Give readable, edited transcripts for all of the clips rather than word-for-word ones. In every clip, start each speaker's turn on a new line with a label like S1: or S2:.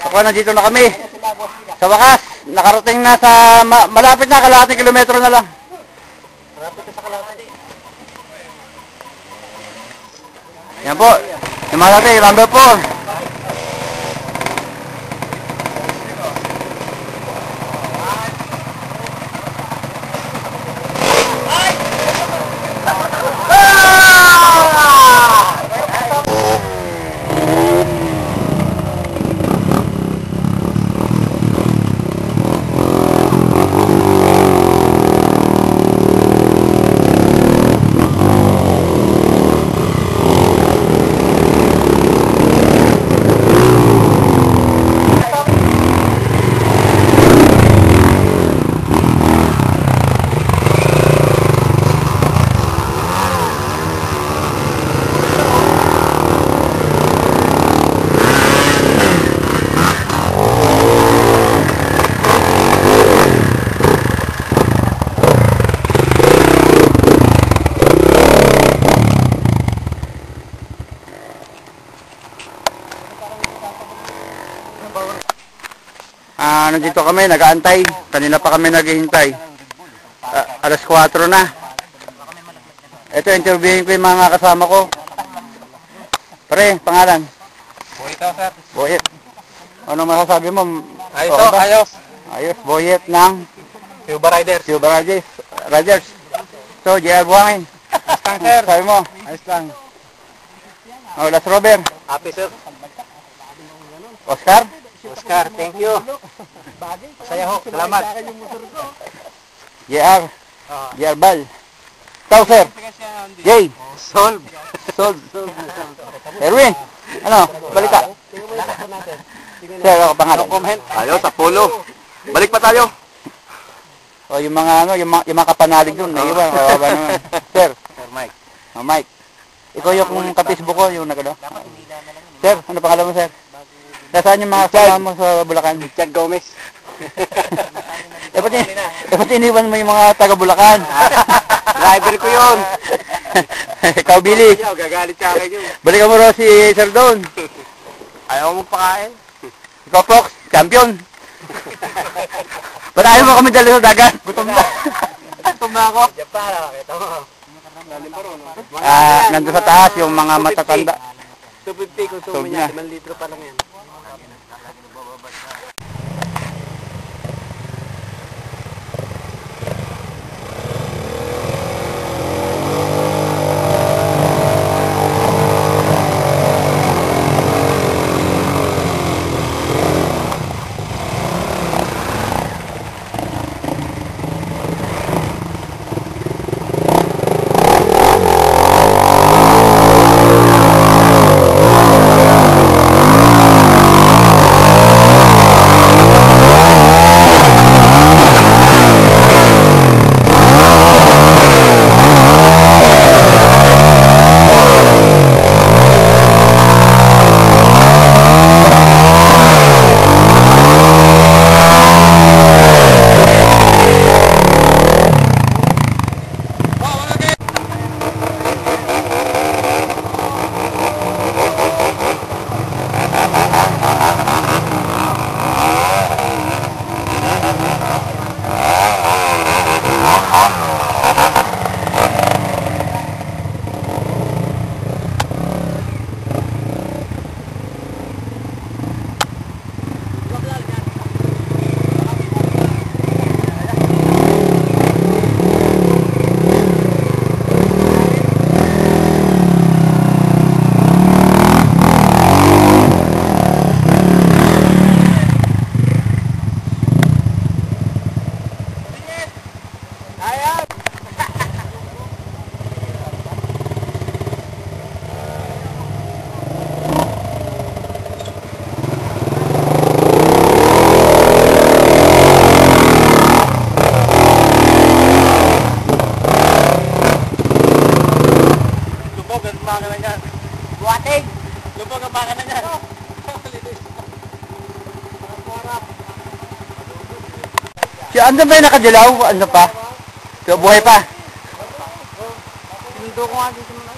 S1: Ako nandito na kami. Sa wakas, nakarating na sa malapit na, kalahating kilometro na lang. Malapit na sa kalahati. Yan po. Yung mga natin, number 4. Nandito kami, nag-aantay. Kanina pa kami naghihintay. Alas 4 na. Ito, interviewin ko yung mga kasama ko. Pare, pangalan?
S2: Boyet ako, sir.
S1: Boyet. Ano masasabi mo?
S2: Ayos to, ayos.
S1: Ayos, Boyet ng
S2: Cuba Riders.
S1: Cuba Riders. So, JR Buhangin.
S2: Ayos lang, sir.
S1: Sabi mo? Ayos lang. Oh, Las Robert.
S2: Happy, sir.
S1: Oscar?
S2: Oscar, thank you. Masaya ho, salamat.
S1: JR Bal. Ikaw, sir? Jay.
S2: Solve.
S1: Erwin, ano? Balita. Sir, ako pangalan.
S2: No comment. Ayos, Apollo. Balik pa tayo.
S1: O, yung mga ano, yung mga kapanalig doon, naiwan, kawawa naman. Sir.
S2: Sir Mike.
S1: Mike. Ikaw yung ka-Facebook ko, yung nagano. Sir, ano pangalan mo, sir? Nasaan yung mga kasama mo sa Bulacan?
S2: Chad Gomez.
S1: Dapat iniwan mo yung mga taga Bulacan.
S2: Driver ko yun.
S1: Ikaw, Billy.
S2: Gagalit ka akin yun.
S1: Balikan mo raw si Sir Don.
S2: Ayaw mo magpakain.
S1: Ikaw, Fox, champion. Ba't ayaw mo kami dali sa dagat?
S2: Gutom na. Gutom na ako. Diyan pa, nakakita mo.
S1: Nandun sa taas yung mga matatanda.
S2: 250 kung sumo niya, 5 litro pa lang yan.
S1: Si andun ba yung nakadilaw? Ano pa? So, buhay pa?
S2: Sinundo ko nga dito naman.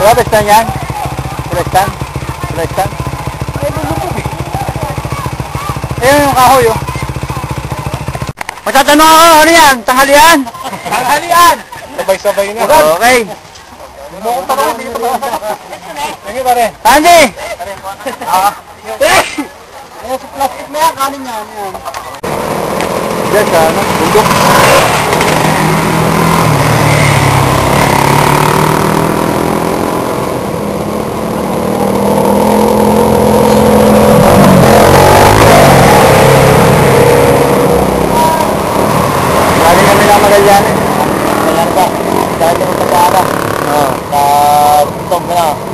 S1: Wala ba stand yan? Wala stand? Wala stand?
S2: Ay, lulubog eh.
S1: Ayun yung kahoy, oh. Magtatanong ako, ano yan? Tanghalian?
S2: Tanghalian! Sabay-sabay na.
S1: Okay.
S2: Mukong pa naman, dito pa. Sige pare.
S1: Andy!
S2: Ayan sa plastic na yan, kanin yan.
S1: Yes, ano? Bundok. Galing kami ng Magallanes.
S2: Ayan ba? Dahil naman sa para.
S1: Oo.
S2: Sa tong na.